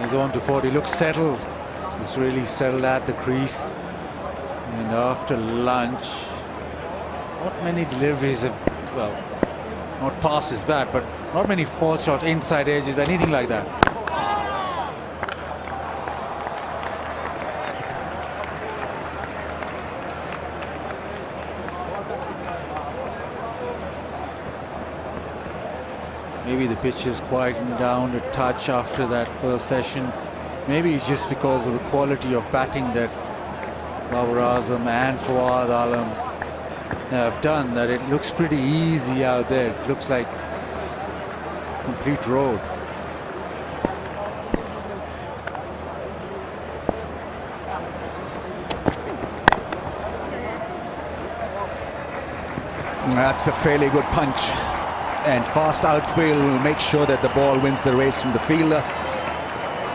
He's on to 40, looks settled. Looks really settled at the crease. And after lunch, not many deliveries have, well, not passes bad, but not many false shots, inside edges, anything like that. Maybe the pitch has quietened down a touch after that first session. Maybe it's just because of the quality of batting that Babar Azam and Fawad Alam have done, that it looks pretty easy out there. It looks like complete road. That's a fairly good punch. And fast outfield will make sure that the ball wins the race from the fielder.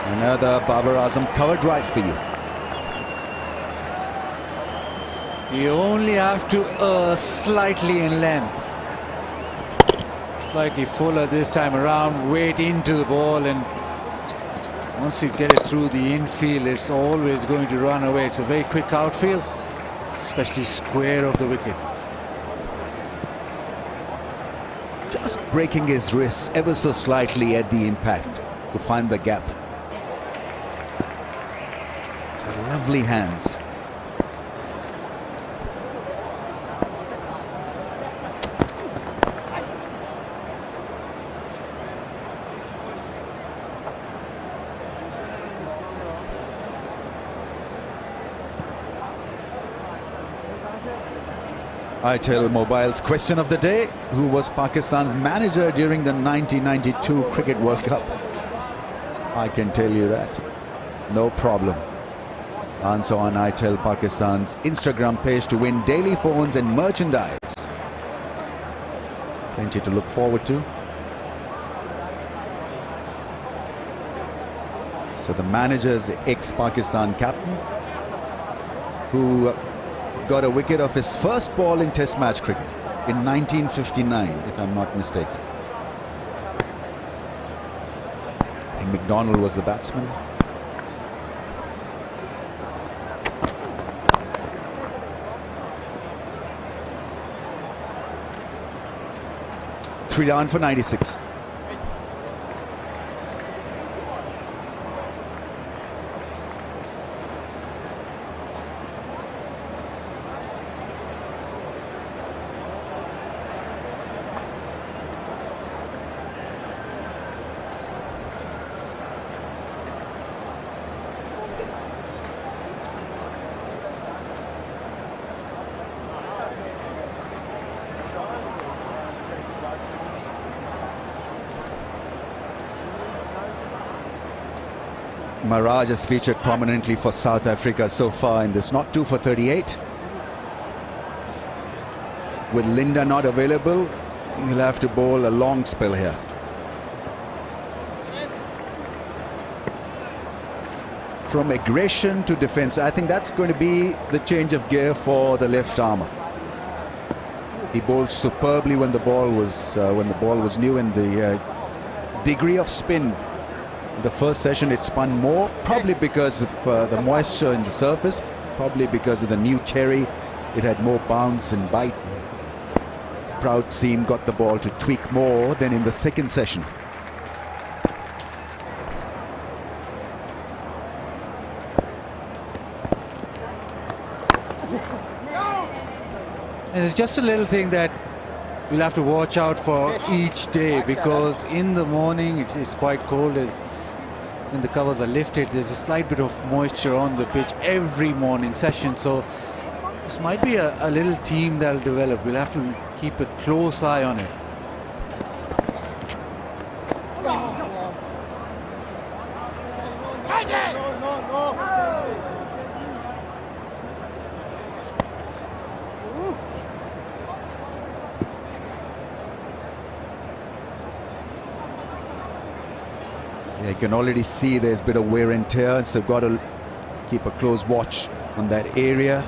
Another Babar Azam cover drive for you. You only have to slightly in length. Slightly fuller this time around, weight into the ball, and once you get it through the infield, it's always going to run away. It's a very quick outfield, especially square of the wicket. Just breaking his wrists ever so slightly at the impact to find the gap. He's got lovely hands. ITEL Mobile's question of the day: who was Pakistan's manager during the 1992 Cricket World Cup? I can tell you that. No problem. Answer on ITEL Pakistan's Instagram page to win daily phones and merchandise. Plenty to look forward to. So the manager is the ex-Pakistan captain who got a wicket off his first ball in Test match cricket in 1959, if I'm not mistaken. I think McDonald was the batsman. Three down for 96. Maharaj has featured prominently for South Africa so far in this not 2 for 38. With Linda not available, he'll have to bowl a long spell here. From aggression to defense, I think that's going to be the change of gear for the left armer. He bowled superbly when the ball was new, and the degree of spin. The first session it spun more, probably because of the moisture in the surface, probably because of the new cherry. It had more bounce and bite. Proud Seam got the ball to tweak more than in the second session. It's just a little thing that we'll have to watch out for each day, because in the morning it's quite cold. When the covers are lifted, there's a slight bit of moisture on the pitch every morning session, so this might be a little theme that'll develop. We'll have to keep a close eye on it. Yeah, you can already see there's a bit of wear and tear, so got to keep a close watch on that area.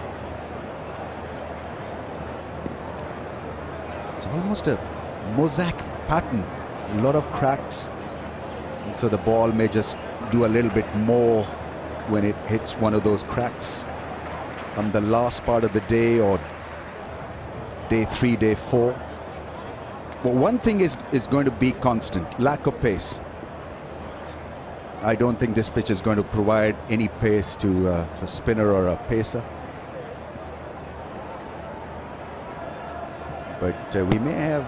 It's almost a mosaic pattern, a lot of cracks, and so the ball may just do a little bit more when it hits one of those cracks on the last part of the day, or day 3, day 4. But one thing is going to be constant: lack of pace. I don't think this pitch is going to provide any pace to a spinner or a pacer. But we may have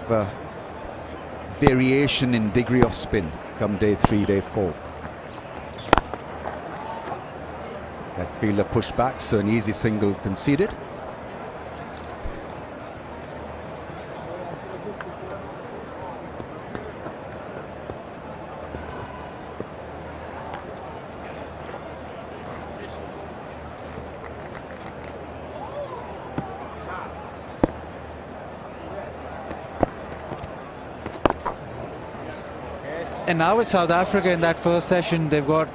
variation in degree of spin come day 3, day 4. That fielder pushed back, so an easy single conceded. And now with South Africa in that first session, they've got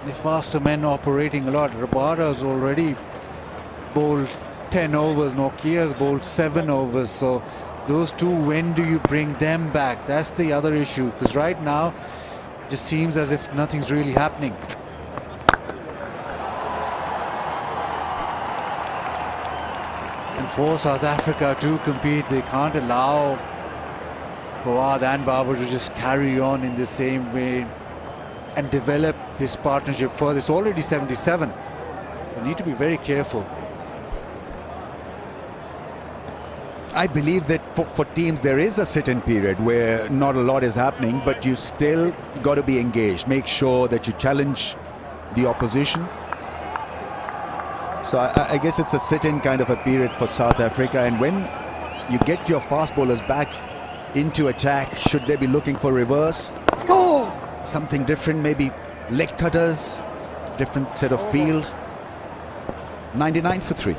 the faster men operating a lot. Rabada's already bowled 10 overs, Nokia's bowled 7 overs. So those two, when do you bring them back? That's the other issue, because right now it just seems as if nothing's really happening. And for South Africa to compete, they can't allow Fawad and Babar to just carry on in the same way and develop this partnership further. It's already 77. They need to be very careful. I believe that for teams there is a sit-in period where not a lot is happening, but you still got to be engaged. Make sure that you challenge the opposition. So I guess it's a sit-in kind of a period for South Africa, and when you get your fast bowlers back into attack, should they be looking for reverse? Go! Something different, maybe leg cutters, different set of field. 99 for 3.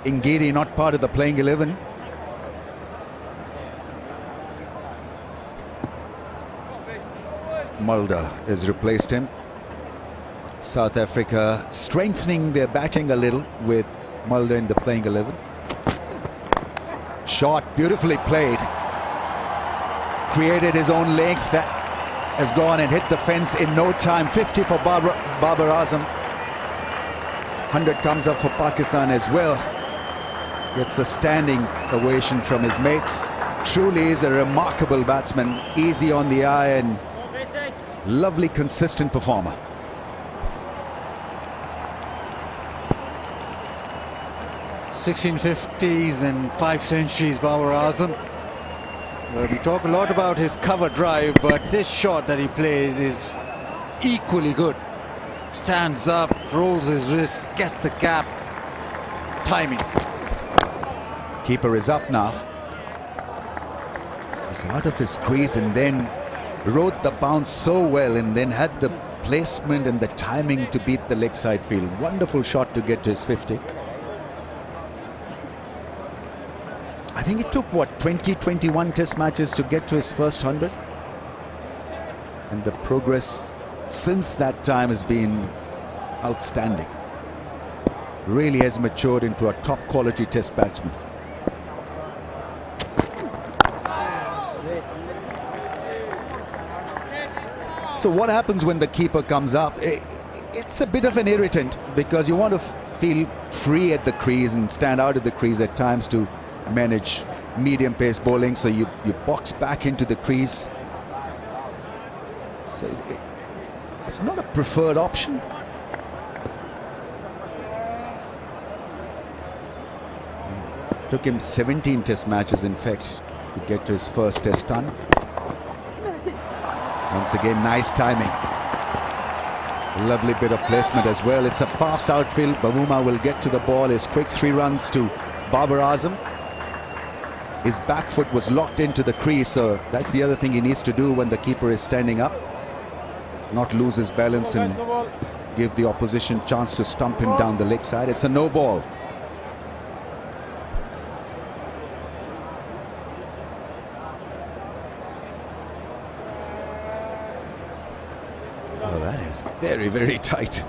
Ngiri not part of the playing 11. Mulder has replaced him. South Africa strengthening their batting a little with Mulder in the playing 11. Shot beautifully played. Created his own length. That has gone and hit the fence in no time. 50 for Babar Azam. 100 comes up for Pakistan as well. Gets a standing ovation from his mates. Truly is a remarkable batsman, easy on the eye and lovely consistent performer. $1650s and 5 centuries, Babar Azam. Well, we talk a lot about his cover drive, but this shot that he plays is equally good. Stands up, rolls his wrist, gets the gap. Timing. Keeper is up now. He's out of his crease and then wrote the bounce so well, and then had the placement and the timing to beat the leg side field. Wonderful shot to get to his 50. I think it took, what, 20-21 test matches to get to his first 100? And the progress since that time has been outstanding. Really has matured into a top quality test batsman. So what happens when the keeper comes up? It's a bit of an irritant, because you want to feel free at the crease and stand out at the crease at times to manage medium pace bowling, so you box back into the crease. So it's not a preferred option. Took him 17 test matches, in fact, to get to his first test ton. Once again, nice timing. Lovely bit of placement as well. It's a fast outfield. Bavuma will get to the ball. His quick 3 runs to Babar Azam. His back foot was locked into the crease, so that's the other thing he needs to do when the keeper is standing up. Not lose his balance and give the opposition chance to stump him down the leg side. It's a no ball. Oh, that is very, very tight.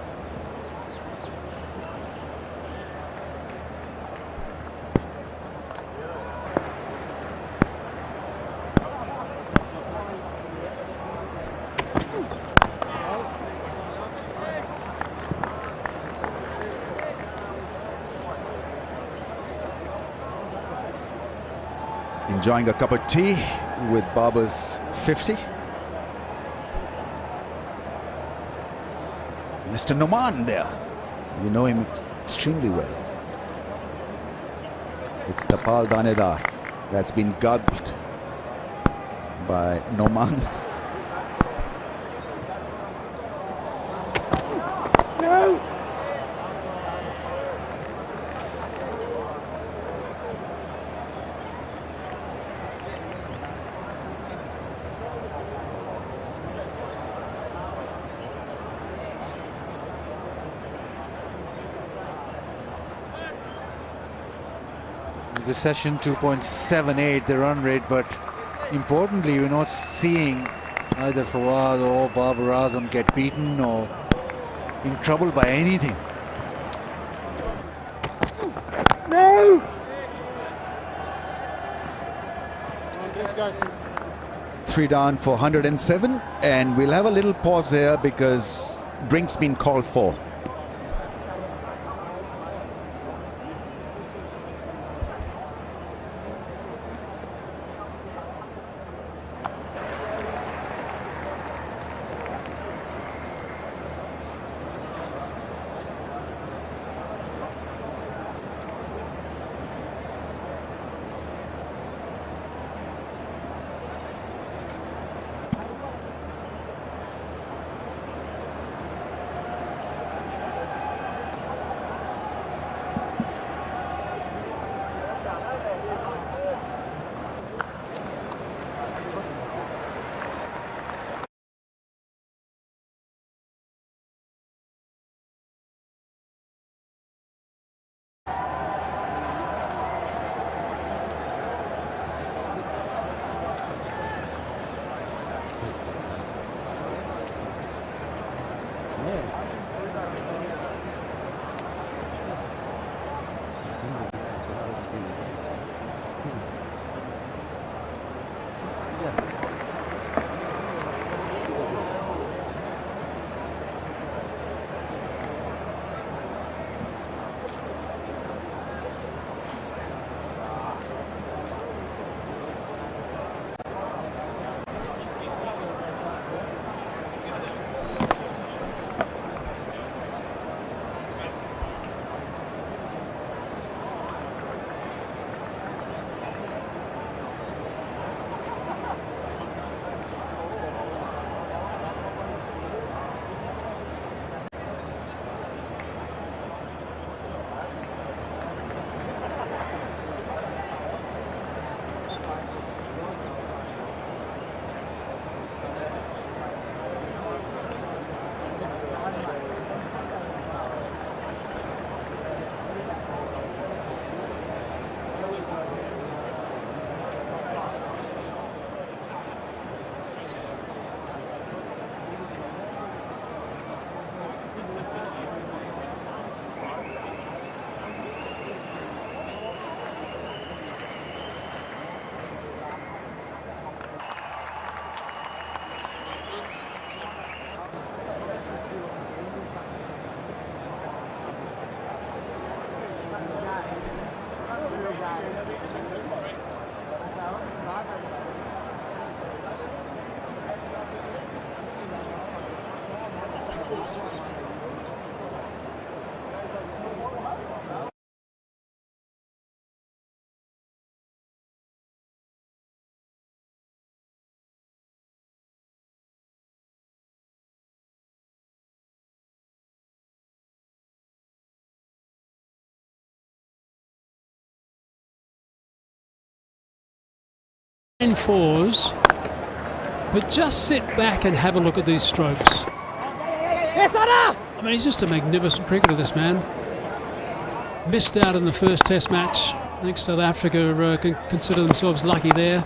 Enjoying a cup of tea with Babar's 50. Mr. Noman there. We know him extremely well. It's the Pal Danedar that's been gulped by Noman. No! The session 2.78 the run rate, but importantly we're not seeing either Fawad or Babar Azam get beaten or in trouble by anything. No! 3 down for 107, and we'll have a little pause here because drink's been called for. fours, but just sit back and have a look at these strokes. I mean, he's just a magnificent cricketer, this man. Missed out in the first test match. I think South Africa can consider themselves lucky there.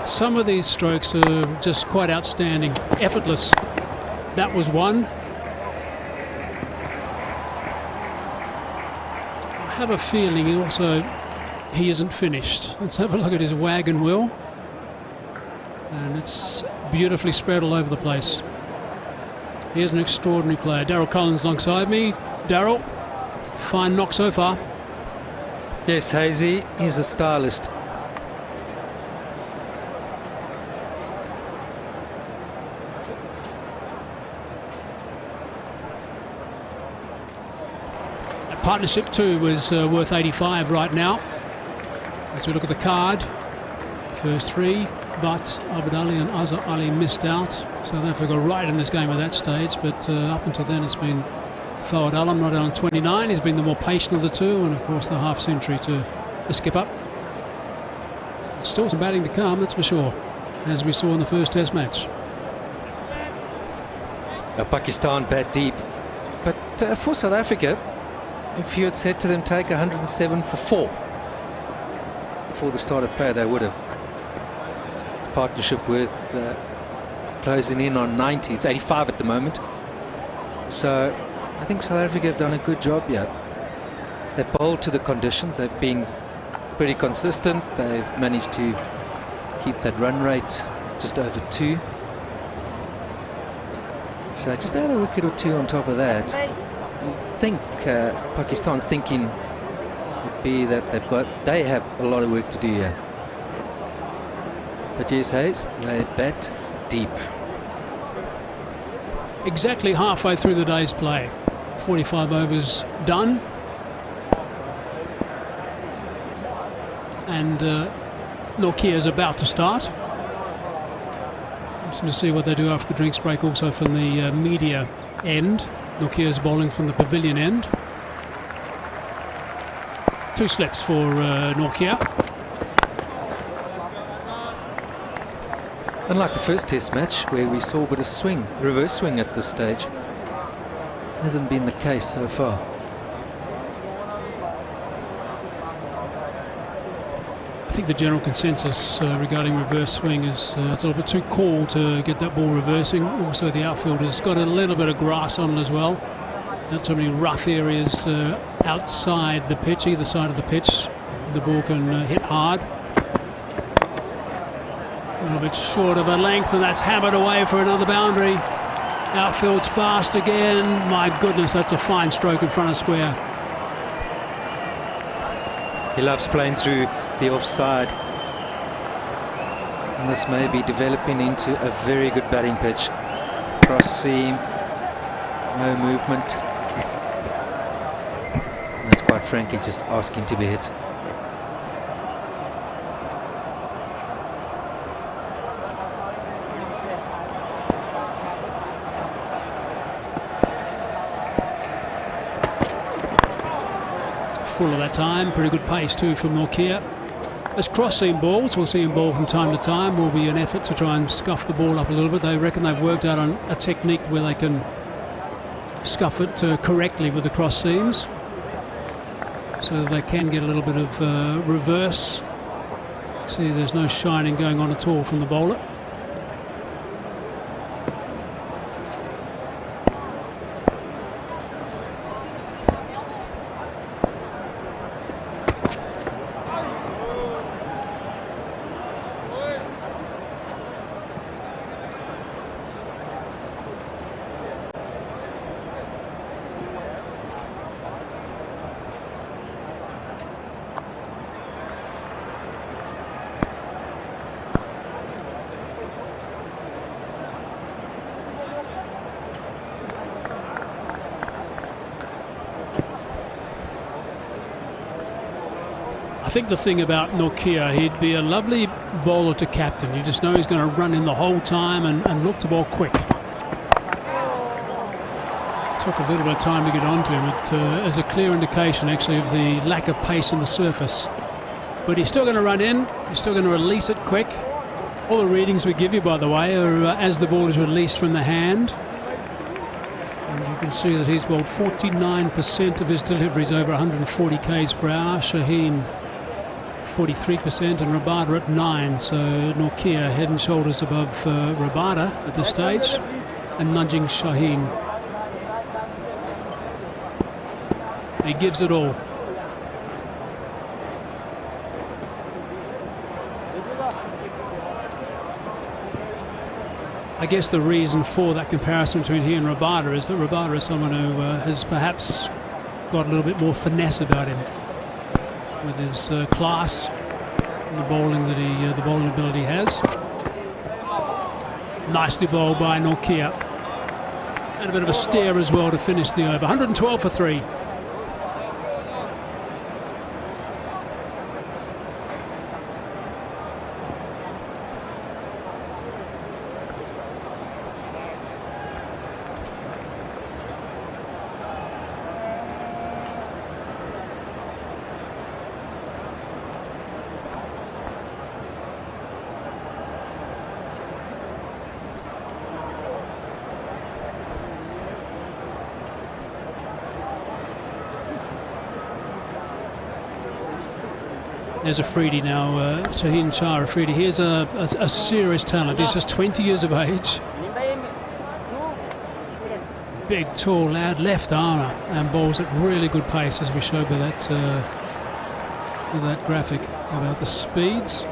Some of these strokes are just quite outstanding, effortless. That was one. I have a feeling he isn't finished. Let's have a look at his wagon wheel. And it's beautifully spread all over the place. Here's an extraordinary player. Daryl Collins alongside me. Daryl, fine knock so far. Yes, Hazy, he's a stylist. Partnership 2 is worth 85 right now. As we look at the card, first three, but Abd Ali and Azhar Ali missed out. South Africa right in this game at that stage, but up until then it's been Fawad Alam, not on 29. He's been the more patient of the two, and of course the half century to the skipper. Still some batting to come, that's for sure, as we saw in the first test match. Pakistan bat deep, but for South Africa, if you had said to them take 107 for 4 before the start of play, they would have. It's partnership with closing in on 90. It's 85 at the moment. So I think South Africa have done a good job here. They've bowled to the conditions. They've been pretty consistent. They've managed to keep that run rate just over 2. So just add a wicket or 2 on top of that. I think Pakistan's thinking would be that they have a lot of work to do here. But yes, Hayes, they bat deep. Exactly halfway through the day's play. 45 overs done. And Nortje is about to start. Interesting to see what they do after the drinks break, also from the media end. Nortje is bowling from the pavilion end. 2 slips for Nortje. Unlike the first test match, where we saw a bit of swing, reverse swing at this stage, hasn't been the case so far. I think the general consensus regarding reverse swing is it's a little bit too cool to get that ball reversing. Also, the outfield has got a little bit of grass on it as well. Not too many rough areas outside the pitch, either side of the pitch. The ball can hit hard. A little bit short of a length, and that's hammered away for another boundary. Outfield's fast again. My goodness, that's a fine stroke in front of square. He loves playing through the offside. And this may be developing into a very good batting pitch. Cross seam, no movement. That's quite frankly just asking to be hit. Full of that time, pretty good pace too from Nortje. As cross-seam balls, we'll see him bowl from time to time, will be an effort to try and scuff the ball up a little bit. They reckon they've worked out on a technique where they can scuff it correctly with the cross seams, so that they can get a little bit of reverse. See, there's no shining going on at all from the bowler. I think the thing about Nortje, he'd be a lovely bowler to captain. You just know he's going to run in the whole time and look to bowl quick. Took a little bit of time to get onto him. It is a clear indication actually of the lack of pace in the surface. But he's still going to run in. He's still going to release it quick. All the readings we give you, by the way, are as the ball is released from the hand. And you can see that he's bowled 49% of his deliveries over 140 k's per hour. Shaheen 43% and Rabada at 9. So Nokia head and shoulders above Rabada at this stage and nudging Shaheen. He gives it all. I guess the reason for that comparison between he and Rabada is that Rabada is someone who has perhaps got a little bit more finesse about him with his class and the bowling that the bowling ability he has. Nicely bowled by Nokia, and a bit of a stare as well to finish the over. 112 for 3. There's Afridi now, Shaheen Shah Afridi. Here's a serious talent. He's just 20 years of age. Big, tall lad, left armour, and bowls at really good pace, as we showed by that graphic about the speeds.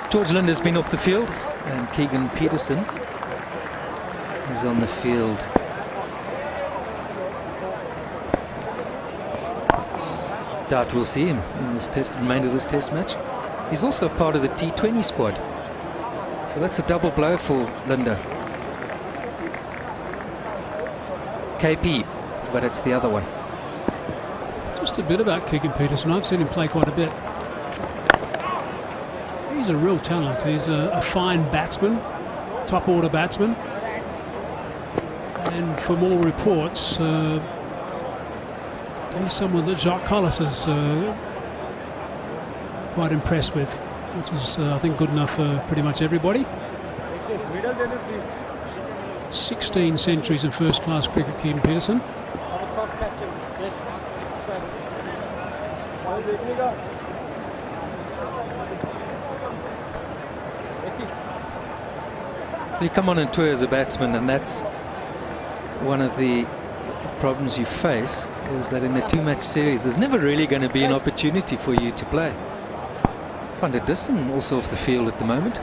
George Lind has been off the field, and Keegan Peterson is on the field. Doubt we'll see him in this remainder of this test match. He's also part of the T20 squad, so that's a double blow for Linda. KP, but it's the other one. Just a bit about Keegan Peterson. I've seen him play quite a bit. He's a real talent. He's a fine batsman, top order batsman. And for more reports, he's someone that Jacques Collis is quite impressed with, which is, I think, good enough for pretty much everybody. 16 centuries in first-class cricket, Keegan Peterson. You come on and tour as a batsman, and that's one of the problems you face, is that in a two-match series there's never really going to be an opportunity for you to play. Van der Dussen also off the field at the moment.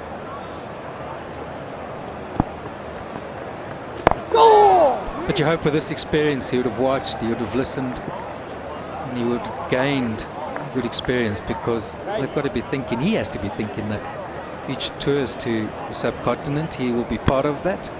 But you hope with this experience he would have watched, he would have listened, and he would have gained good experience, because they've got to be thinking, he has to be thinking that future tours to the subcontinent, he will be part of that.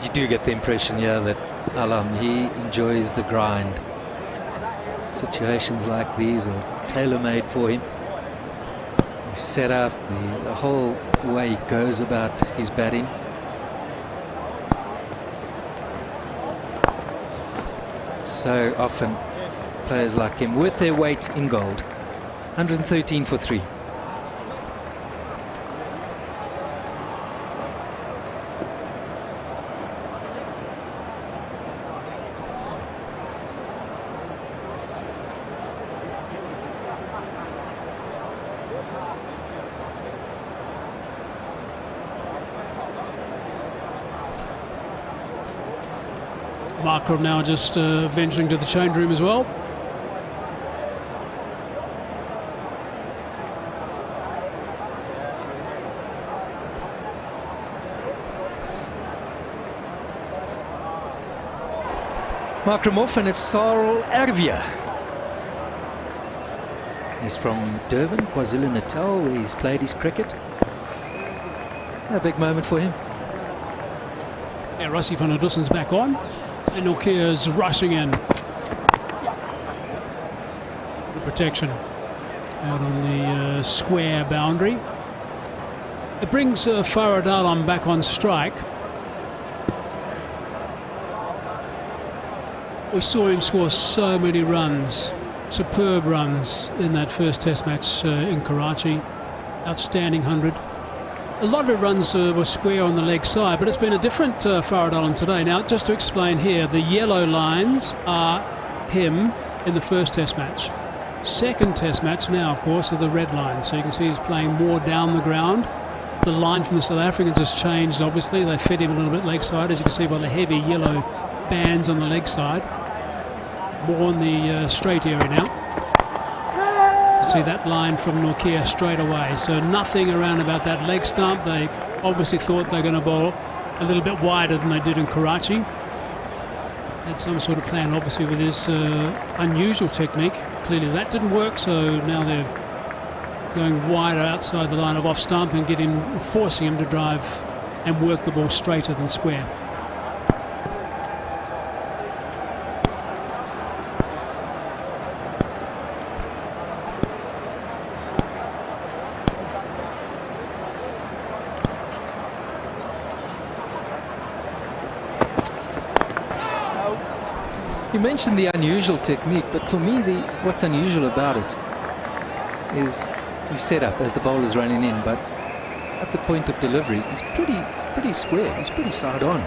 You do get the impression, yeah, that Alam, he enjoys the grind. Situations like these are tailor-made for him. He's set up, the whole way he goes about his batting. So often players like him worth their weight in gold. 113 for 3. Markram now just venturing to the change room as well. Markram off, and it's Sarl Ervia He's from Durban, KwaZulu-Natal, where he's played his cricket. A big moment for him. Yeah, Rassie van der Dussen's back on, and Nortje's rushing in. The protection out on the square boundary. It brings Farad Alam back on strike. We saw him score so many runs, superb runs in that first test match in Karachi. Outstanding 100. A lot of runs were square on the leg side, but it's been a different Farad Alam today. Now, just to explain here, the yellow lines are him in the first test match. Second test match now, of course, are the red lines. So you can see he's playing more down the ground. The line from the South Africans has changed, obviously. They fed him a little bit leg side, as you can see by the heavy yellow bands on the leg side. More on the straight area now. See that line from Nortje straight away, so nothing around about that leg stump. They obviously thought they were going to bowl a little bit wider than they did in Karachi. Had some sort of plan obviously with his unusual technique. Clearly that didn't work, so now they're going wider outside the line of off stump and forcing him to drive and work the ball straighter than square. You mentioned the unusual technique, but for me, what's unusual about it is his setup as the bowler's running in, but at the point of delivery, he's pretty square. He's pretty side on.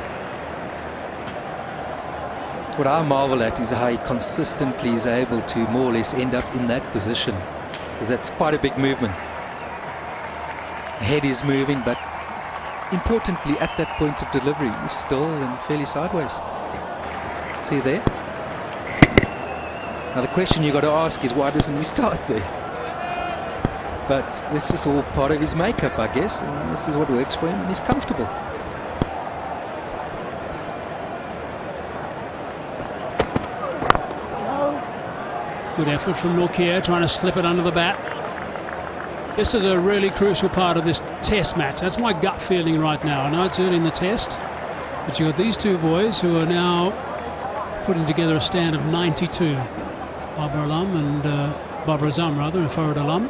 What I marvel at is how he consistently is able to more or less end up in that position, because that's quite a big movement. Head is moving, but importantly, at that point of delivery, he's still and fairly sideways. See there? Now the question you got to ask is, why doesn't he start there? But this is all part of his makeup, I guess, and this is what works for him, and he's comfortable. Good effort from Nortje, trying to slip it under the bat. This is a really crucial part of this test match. That's my gut feeling right now. I know it's early in the test, but you've got these two boys who are now putting together a stand of 92. Babar Alam and Babar Azam, rather, and Farad Alam.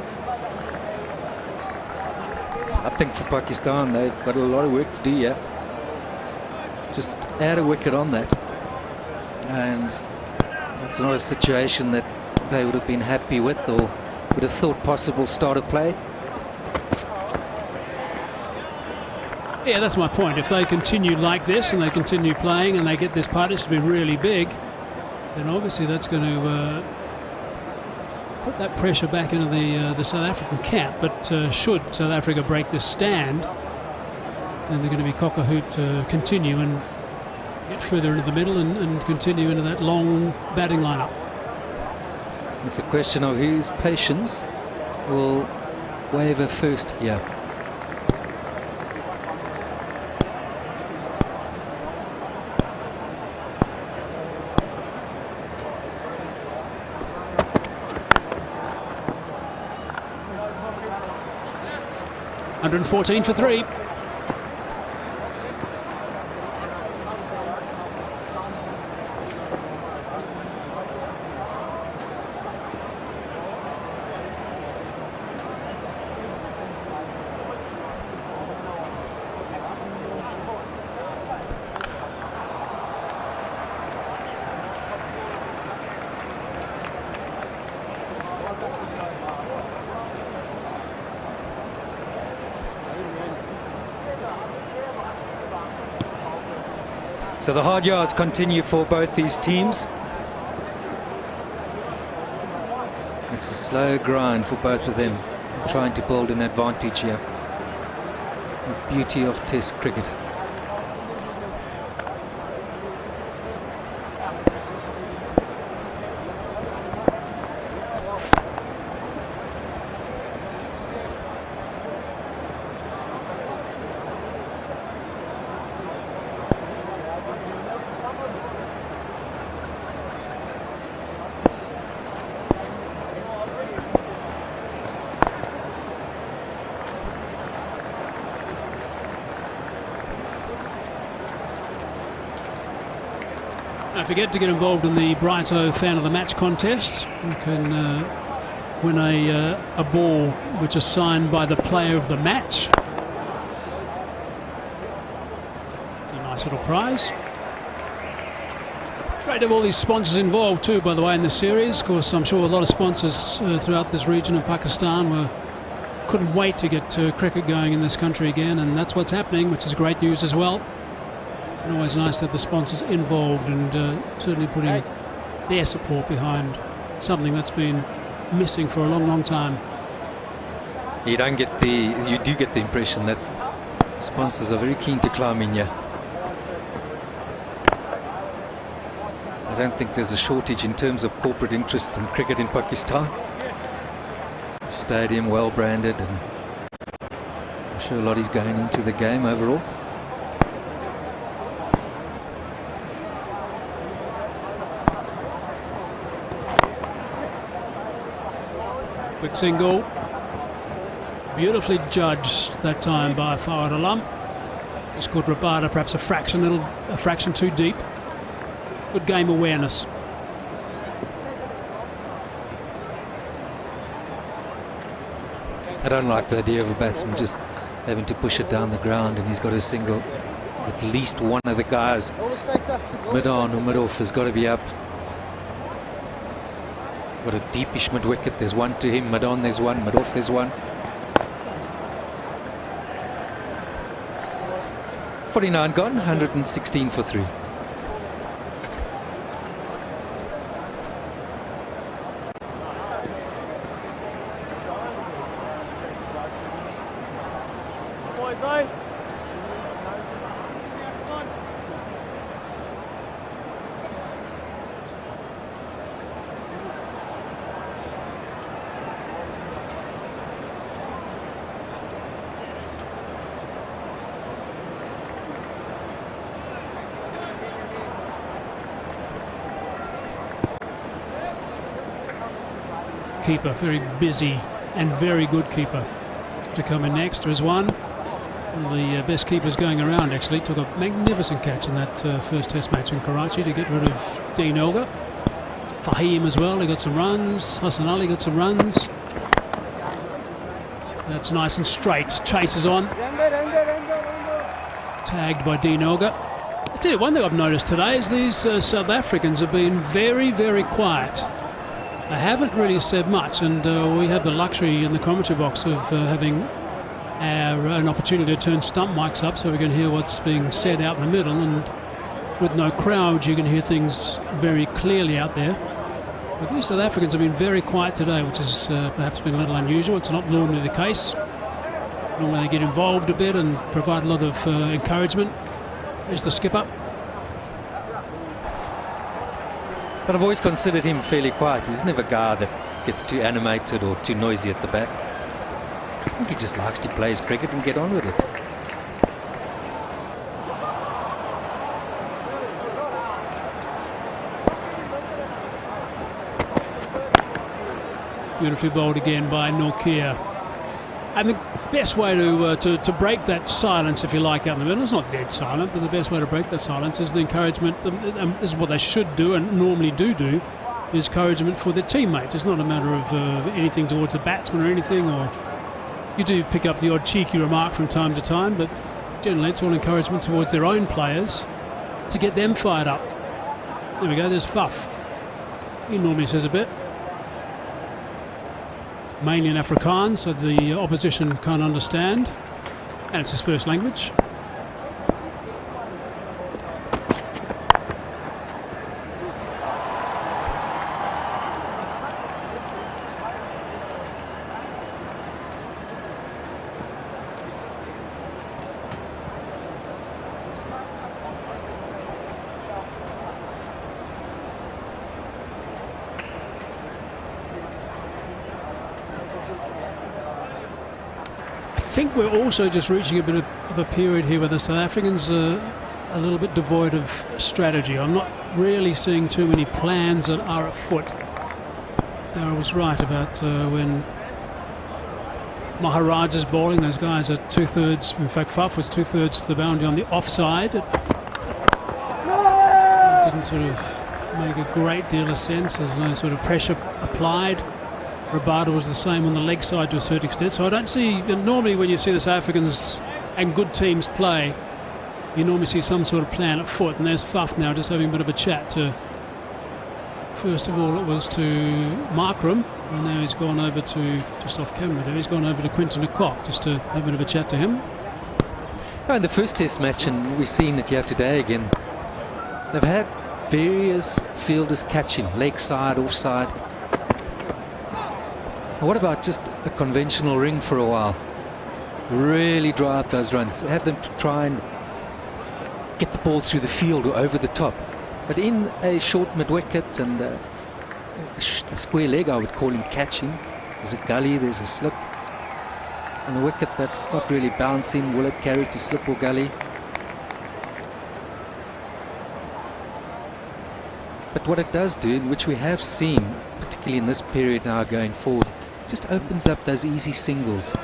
I think for Pakistan, they've got a lot of work to do here. Just add a wicket on that. And that's not a situation that they would have been happy with or would have thought possible start of play. Yeah, that's my point. If they continue like this and they continue playing and they get this partnership to be really big, then obviously that's going to put that pressure back into the South African camp. But should South Africa break this stand, then they're going to be cock-a-hoot to continue and get further into the middle and continue into that long batting lineup. It's a question of whose patience will waver first here. $114 for 3. So the hard yards continue for both these teams. It's a slow grind for both of them, trying to build an advantage here. The beauty of Test cricket. Don't forget to get involved in the Brighto Fan of the Match contest. You can win a ball which is signed by the player of the match. It's a nice little prize. Great to have all these sponsors involved too, by the way, in this series. Of course, I'm sure a lot of sponsors throughout this region of Pakistan couldn't wait to get cricket going in this country again, and that's what's happening, which is great news as well. And always nice to have the sponsors involved and certainly putting their support behind something that's been missing for a long, long time. You do get the impression that sponsors are very keen to climb in here. I don't think there's a shortage in terms of corporate interest in cricket in Pakistan. Stadium well branded, and I'm sure a lot is going into the game overall. Quick single, beautifully judged that time by Fawad Alam. Just caught Rabada perhaps a fraction too deep. Good game awareness. I don't like the idea of a batsman just having to push it down the ground, and he's got a single. At least one of the guys, mid-on or mid-off, has got to be up. Got a deepish mid-wicket. There's one to him. Mid-on there's one. Mid-off there's one. 49 gone. 116 for 3. Keeper, very busy and very good keeper to come in next. There is one of the best keepers going around, actually. Took a magnificent catch in that first test match in Karachi to get rid of Dean Elgar. Fahim as well, he got some runs. Hassan Ali got some runs. That's nice and straight. Chases on. Tagged by Dean Elgar. I tell you, one thing I've noticed today is these South Africans have been very, very quiet. I haven't really said much, and we have the luxury in the commentary box of having an opportunity to turn stump mics up so we can hear what's being said out in the middle, and with no crowd you can hear things very clearly out there. But these South Africans have been very quiet today, which has perhaps been a little unusual. It's not normally the case. Normally they get involved a bit and provide a lot of encouragement. Here's the skipper. But I've always considered him fairly quiet. He's never a guy that gets too animated or too noisy at the back. I think he just likes to play his cricket and get on with it. Beautifully bowled again by Norkia. And the best way to break that silence, if you like, out in the middle, it's not dead silent, but the best way to break that silence is the encouragement. Is what they should do and normally do, is encouragement for their teammates. It's not a matter of anything towards the batsman or anything, or you do pick up the odd cheeky remark from time to time, but generally it's all encouragement towards their own players to get them fired up. There we go, there's Faf. He normally says a bit. Mainly in Afrikaans, so the opposition can't understand, and it's his first language. I think we're also just reaching a bit of a period here where the South Africans are a little bit devoid of strategy. I'm not really seeing too many plans that are afoot. Darryl was right about when Maharaj is bowling, those guys are two-thirds, in fact Faf was two-thirds to the boundary on the offside. It didn't sort of make a great deal of sense. There's no sort of pressure applied. Rabada was the same on the leg side to a certain extent. So I don't see, normally when you see the South Africans and good teams play, you normally see some sort of plan at foot. And there's Faf now just having a bit of a chat to, first of all it was to Markram, and now he's gone over to, just off camera there, he's gone over to Quinton de Kock just to have a bit of a chat to him. Oh, in the first test match, and we've seen it here today again, they've had various fielders catching, leg side, offside. What about just a conventional ring for a while? Really draw out those runs. Have them to try and get the ball through the field or over the top. But in a short mid-wicket and a square leg, I would call him catching. There's a gully, there's a slip. On a wicket that's not really bouncing, will it carry to slip or gully? But what it does do, which we have seen, particularly in this period now going forward, just opens up those easy singles.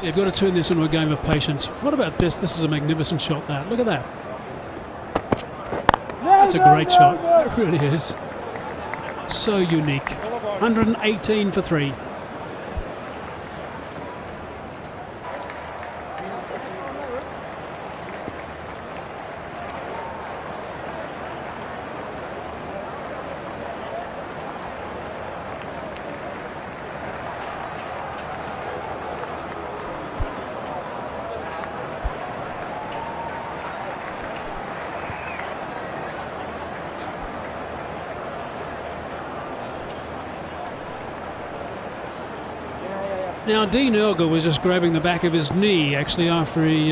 You've got to turn this into a game of patience. What about this? This is a magnificent shot, that. Look at that. That's a great shot. It really is. So unique. 118 for 3. Now, Dean Elgar was just grabbing the back of his knee, actually, after he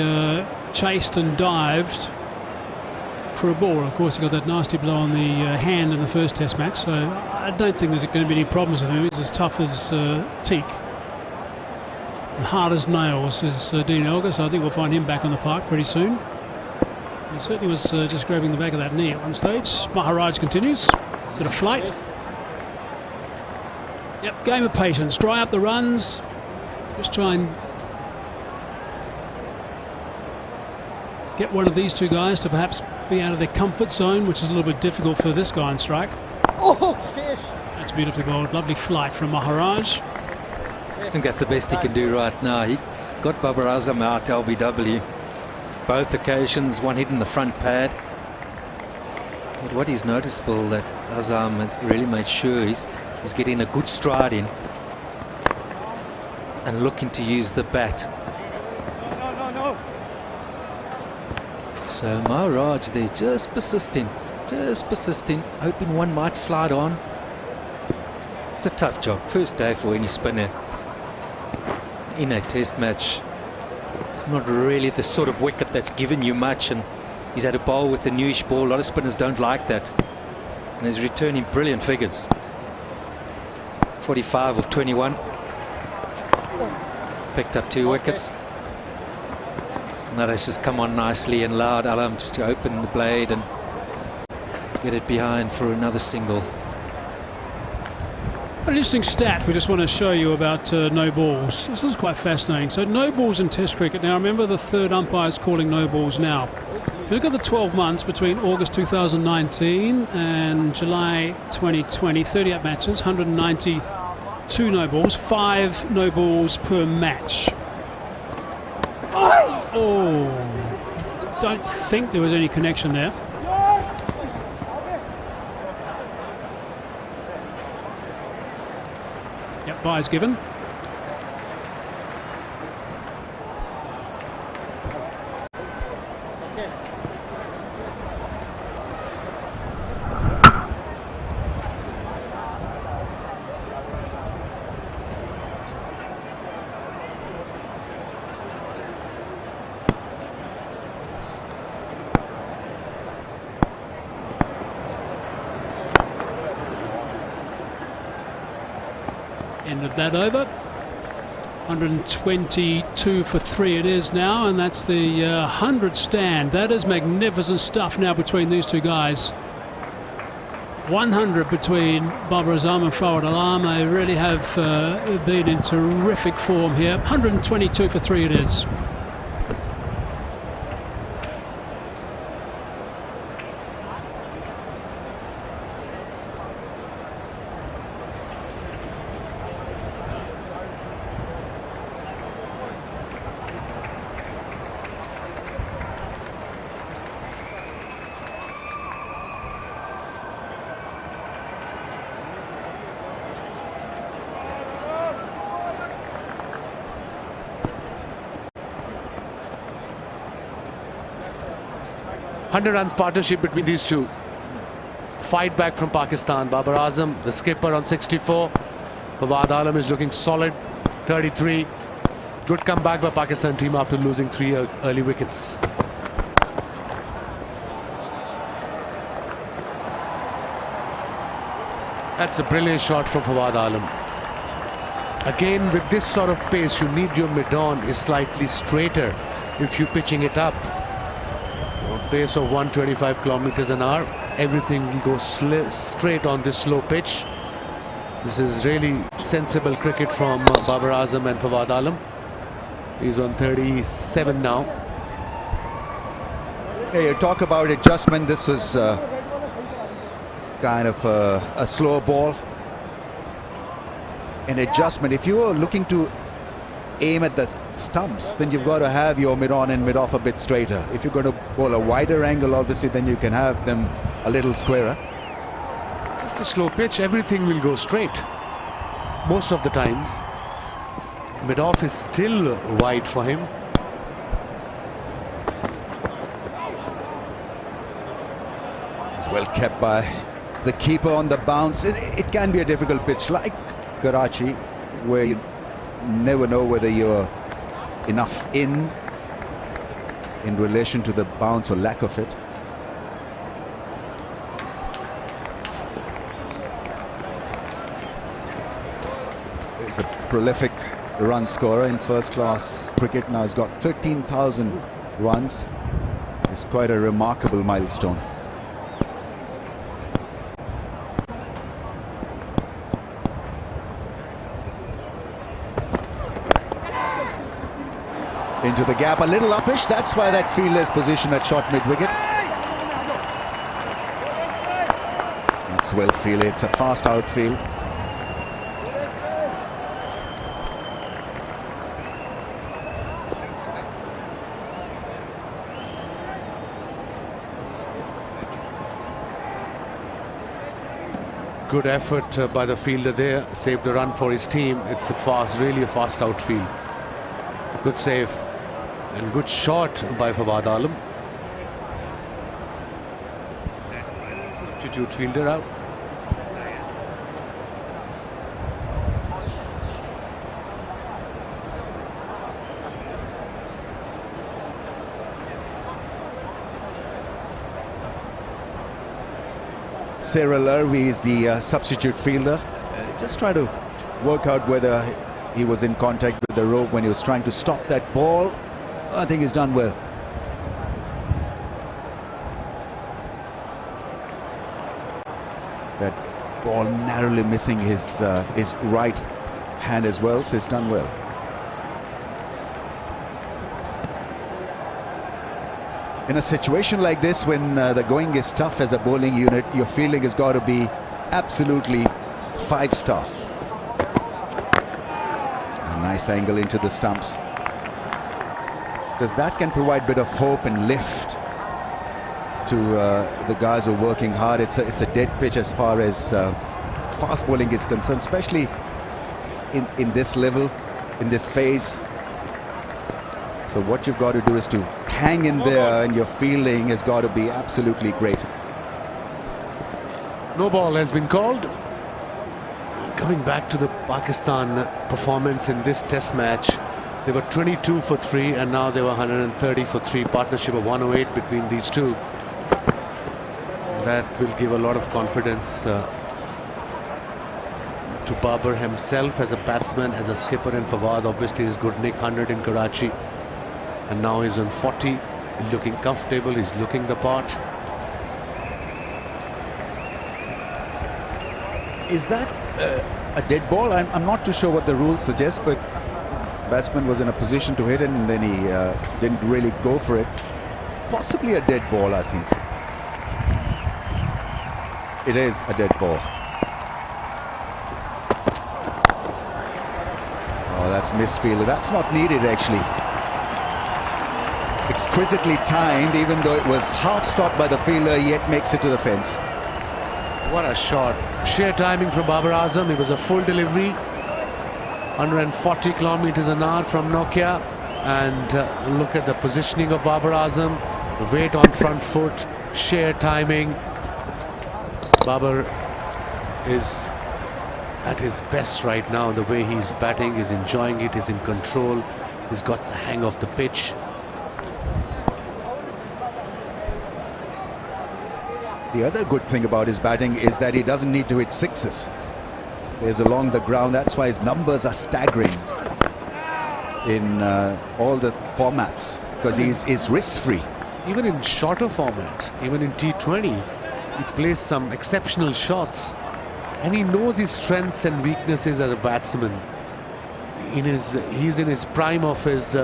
chased and dived for a ball. Of course, he got that nasty blow on the hand in the first test match, so I don't think there's going to be any problems with him. He's as tough as teak. And hard as nails is Dean Elgar, so I think we'll find him back on the park pretty soon. He certainly was just grabbing the back of that knee at one stage. Maharaj continues. Bit of flight. Yep, game of patience. Dry up the runs. Just try and get one of these two guys to perhaps be out of their comfort zone, which is a little bit difficult for this guy on strike. Oh, fish. That's beautifully bowled. Lovely flight from Maharaj. I think that's the best he can do right now. He got Babar Azam out LBW. Both occasions, one hit in the front pad. But what is noticeable that Azam has really made sure he's getting a good stride in and looking to use the bat. No. So Maharaj, they're just persisting, hoping one might slide on. It's a tough job, first day for any spinner in a test match. It's not really the sort of wicket that's given you much, and he's had a bowl with a newish ball. A lot of spinners don't like that, and he's returning brilliant figures. 45 of 21. Picked up 2 wickets. And that has just come on nicely and allowed Alam just to open the blade and get it behind for another single. An interesting stat we just want to show you about no balls. This is quite fascinating. So no balls in Test cricket. Now remember, the third umpire is calling no balls now. If you look at the 12 months between August 2019 and July 2020, 38 matches, 192 no balls, 5 no balls per match. Oh, don't think there was any connection there. Yep, bye is given. End of that over. 122 for 3 it is now, and that's the 100 stand. That is magnificent stuff now between these two guys. 100 between Babar Azam and Fawad Alam. They really have been in terrific form here. 122 for 3 it is. 100 runs partnership between these two. Fight back from Pakistan. Babar Azam, the skipper, on 64. Fawad Alam is looking solid, 33. Good comeback by Pakistan team after losing 3 early wickets. That's a brilliant shot from Fawad Alam. Again, with this sort of pace, you need your mid-on is slightly straighter if you're pitching it up. A pace of 125 kilometers an hour, everything will go straight on this slow pitch. This is really sensible cricket from Babar Azam and Fawad Alam. He's on 37 now. Yeah, you talk about adjustment. This was kind of a slow ball. An adjustment. If you are looking to aim at the stumps, then you've got to have your mid-on and mid-off a bit straighter. If you're going to bowl a wider angle, obviously, then you can have them a little squarer. Just a slow pitch, everything will go straight. Most of the times. Mid-off is still wide for him. It's well kept by the keeper on the bounce. It can be a difficult pitch like Karachi, where you never know whether you're enough in relation to the bounce or lack of it. He's a prolific run scorer in first-class cricket. Now he's got 13,000 runs. It's quite a remarkable milestone. Into the gap, a little uppish. That's why that fielder is positioned at short mid-wicket. That's well fielded. It's a fast outfield. Good effort by the fielder there. Saved a run for his team. It's a fast, really a fast outfield. Good save. And good shot by Fawad Alam. Substitute fielder out. Cyril Irvie is the substitute fielder. Just trying to work out whether he was in contact with the rope when he was trying to stop that ball. I think he's done well. That ball narrowly missing his right hand as well, so he's done well. In a situation like this, when the going is tough as a bowling unit, your fielding has got to be absolutely 5-star. A nice angle into the stumps, because that can provide a bit of hope and lift to the guys who are working hard. It's a dead pitch as far as fast bowling is concerned, especially in this level, in this phase. So what you've got to do is to hang in there, and your fielding has got to be absolutely great. No ball has been called. Coming back to the Pakistan performance in this test match, they were 22 for 3 and now they were 130 for 3. Partnership of 108 between these two. That will give a lot of confidence to Babar himself as a batsman, as a skipper, and Fawad obviously is good. Nick 100 in Karachi, and now he's on 40, looking comfortable, he's looking the part. Is that a dead ball? I'm not too sure what the rules suggest, but batsman was in a position to hit it and then he didn't really go for it. Possibly a dead ball, I think. It is a dead ball. Oh, that's misfielder. That's not needed, actually. Exquisitely timed, even though it was half stopped by the fielder, yet makes it to the fence. What a shot. Sheer timing from Babar Azam. It was a full delivery. 140 kilometers an hour from Nokia. And look at the positioning of Babar Azam. Weight on front foot, sheer timing. Babar is at his best right now. The way he's batting, he's enjoying it, he's in control, he's got the hang of the pitch. The other good thing about his batting is that he doesn't need to hit sixes. He's along the ground. That's why his numbers are staggering in all the formats, because he's risk-free. Even in shorter format, even in T20, he plays some exceptional shots, and he knows his strengths and weaknesses as a batsman. He's in his prime of his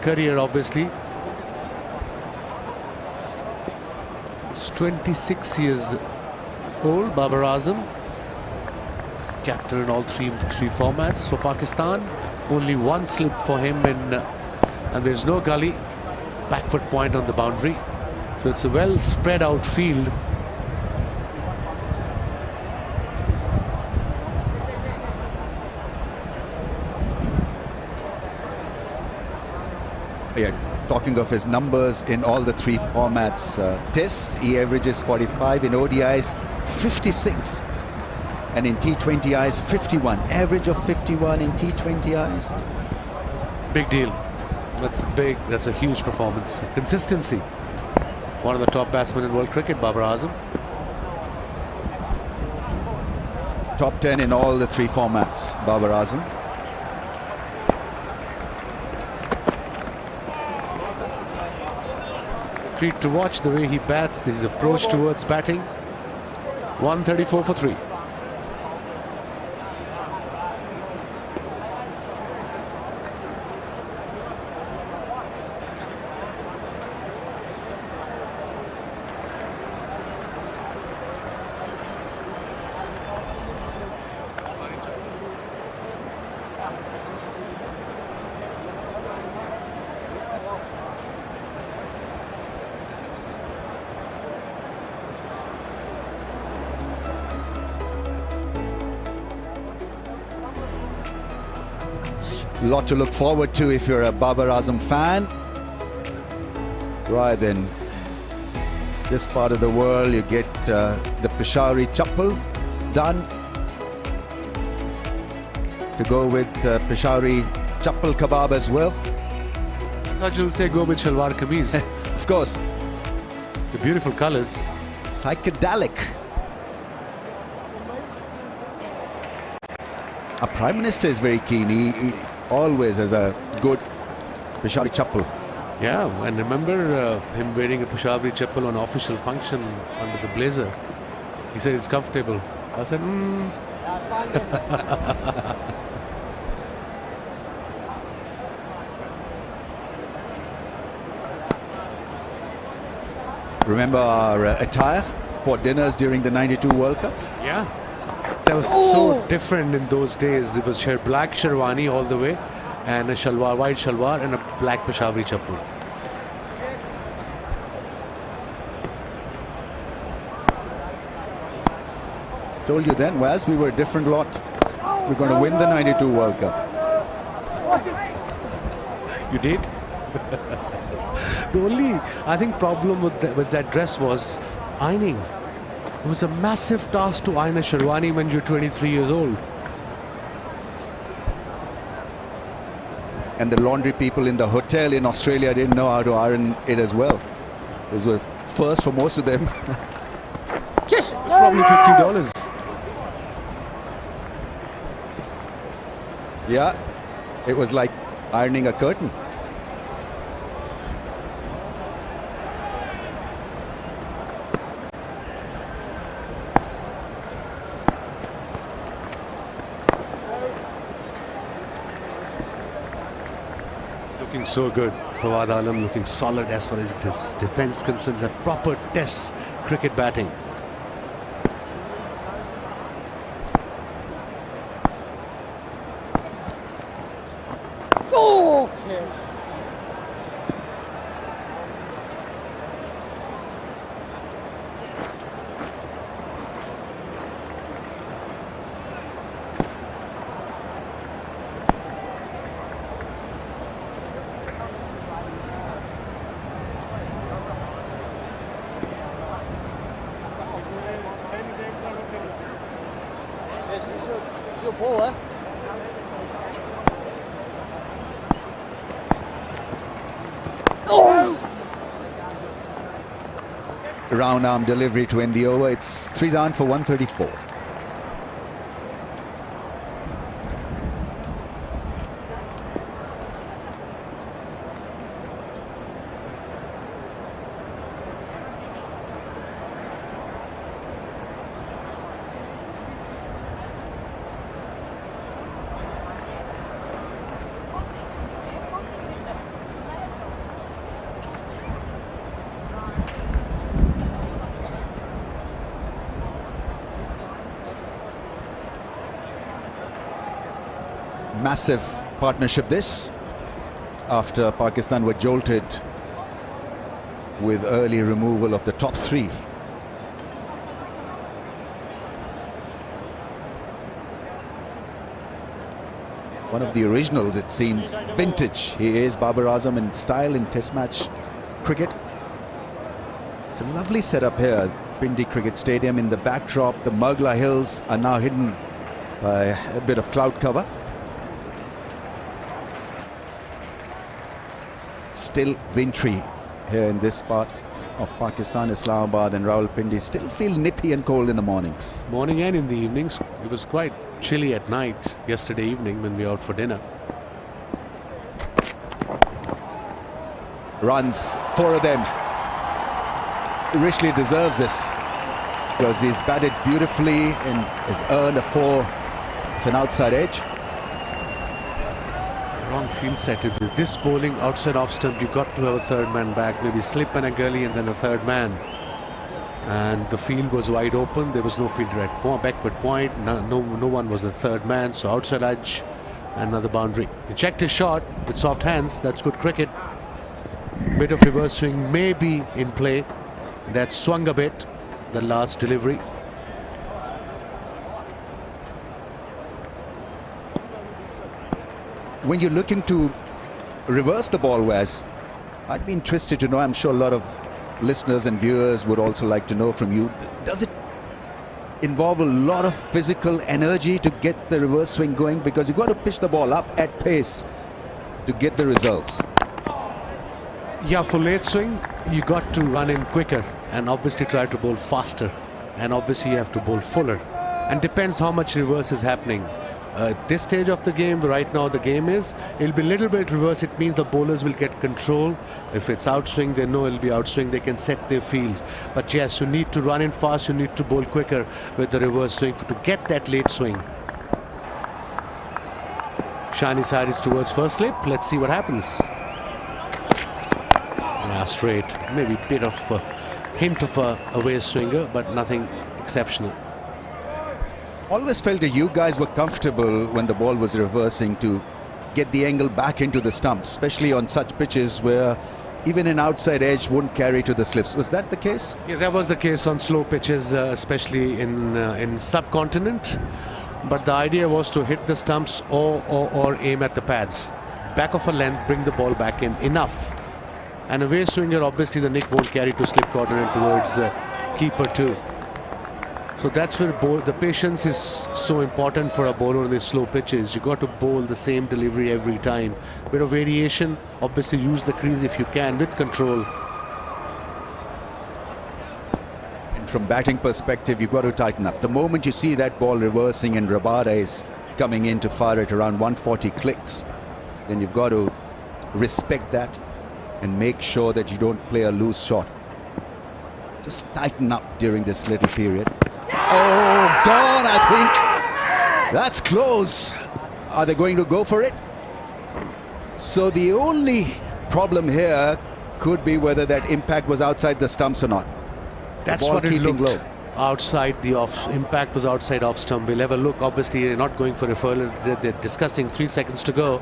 career, obviously. He's 26 years old, Babar Azam, captain in all three formats for Pakistan. Only one slip for him, and there's no gully. Back foot point on the boundary, so it's a well spread out field. Yeah, talking of his numbers in all the three formats, tests he averages 45, in ODIs 56, and in T20Is 51, average of 51 in T20Is. Big deal. That's a huge performance. Consistency. One of the top batsmen in world cricket, Babar Azam. Top 10 in all the three formats, Babar Azam. Treat to watch the way he bats, his approach towards batting. 134 for 3. Lot to look forward to if you're a Babar Azam fan. Right then, this part of the world you get the Peshawari chappal done to go with Peshawari chappal kebab as well. I thought you'll say go with Shalwar Kameez. Of course. The beautiful colors. Psychedelic. Our Prime Minister is very keen. He always has a good Peshawari chappal. Yeah, and remember him wearing a Peshawari chappal on official function under the blazer. He said it's comfortable. I said, Remember our attire for dinners during the '92 World Cup? Yeah. That was so different in those days. It was black sherwani all the way, and a shalwar, white shalwar, and a black Peshawari chappal. Told you then, Waz, we were a different lot. We're going to win the '92 World Cup. You did? The only, I think, problem with that dress was ironing. It was a massive task to iron a sherwani when you're 23 years old. And the laundry people in the hotel in Australia didn't know how to iron it as well. This was first for most of them. It's probably $50. Yeah, it was like ironing a curtain. Looking so good. Fawad Alam looking solid as far as defense concerns. A proper test cricket batting. Oh, yes. He's your bowler. Round arm delivery to end the over. It's 3 down for 134. Massive partnership this, after Pakistan were jolted with early removal of the top 3. One of the originals, it seems, vintage. He is Babar Azam in style in test match cricket. It's a lovely setup here, Pindi Cricket Stadium. In the backdrop, the Mughla Hills are now hidden by a bit of cloud cover. Still wintry here in this part of Pakistan. Islamabad and Rawalpindi still feel nippy and cold in the mornings. Morning and in the evenings. It was quite chilly at night yesterday evening when we were out for dinner. Runs, 4 of them. He richly deserves this because he's batted beautifully and has earned a 4 of an outside edge. Wrong field set. With this bowling outside off stump, you got to have a third man back, maybe slip and a gully and then a third man. And the field was wide open. There was no fielder at backward point. No one was the third man. So outside edge, another boundary. He checked his shot with soft hands. That's good cricket. Bit of reverse swing may be in play. That swung a bit. The last delivery. When you're looking to reverse the ball, Wes, I'd be interested to know, I'm sure a lot of listeners and viewers would also like to know from you, does it involve a lot of physical energy to get the reverse swing going? Because you've got to pitch the ball up at pace to get the results. Yeah, for late swing, you got to run in quicker and obviously try to bowl faster. And obviously you have to bowl fuller. And depends how much reverse is happening. At this stage of the game, right now the game is, it'll be a little bit reverse. It means the bowlers will get control. If it's outswing, they know it'll be outswing. They can set their fields. But yes, you need to run in fast. You need to bowl quicker with the reverse swing to get that late swing. Shiny side is towards first slip. Let's see what happens. Yeah, straight. Maybe a bit of a hint of a away swinger, but nothing exceptional. Always felt that you guys were comfortable when the ball was reversing to get the angle back into the stumps, especially on such pitches where even an outside edge wouldn't carry to the slips. Was that the case? Yeah, that was the case on slow pitches, especially in subcontinent. But the idea was to hit the stumps or aim at the pads. Back of a length, bring the ball back in enough. And a way swinger, obviously the nick won't carry to slip corner and towards keeper too. So that's where the patience is so important for a bowler on these slow pitches. You got to bowl the same delivery every time. Bit of variation. Obviously use the crease if you can with control. And from batting perspective, you've got to tighten up. The moment you see that ball reversing and Rabada is coming in to fire it around 140 clicks, then you've got to respect that and make sure that you don't play a loose shot. Just tighten up during this little period. Oh, gone, I think. That's close. Are they going to go for it? So the only problem here could be whether that impact was outside the stumps or not. That's what it looked. Outside the off, impact was outside off stump. We'll have a look. Obviously, they're not going for a furler. They're discussing 3 seconds to go.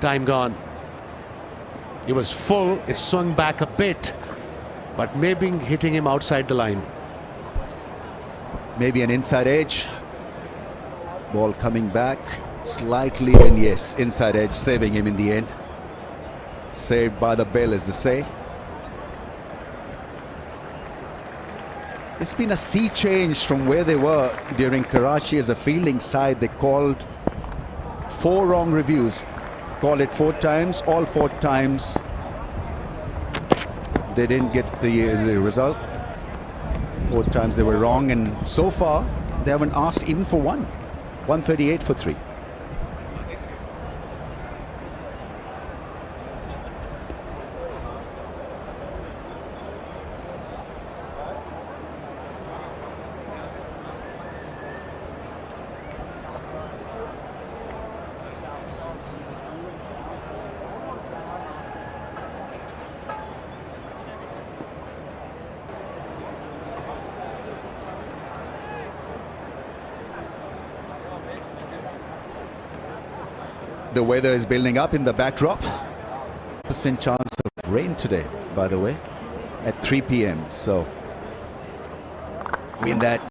Time gone. It was full. It swung back a bit, but maybe hitting him outside the line. Maybe an inside edge. Ball coming back slightly, and yes, inside edge, saving him in the end. Saved by the bell, as they say. It's been a sea change from where they were during Karachi as a fielding side. They called 4 wrong reviews. Called it 4 times, all 4 times they didn't get the result. 4 times they were wrong, and so far they haven't asked even for one. 138 for 3. The weather is building up in the backdrop. % chance of rain today, by the way, at 3 p.m. So in that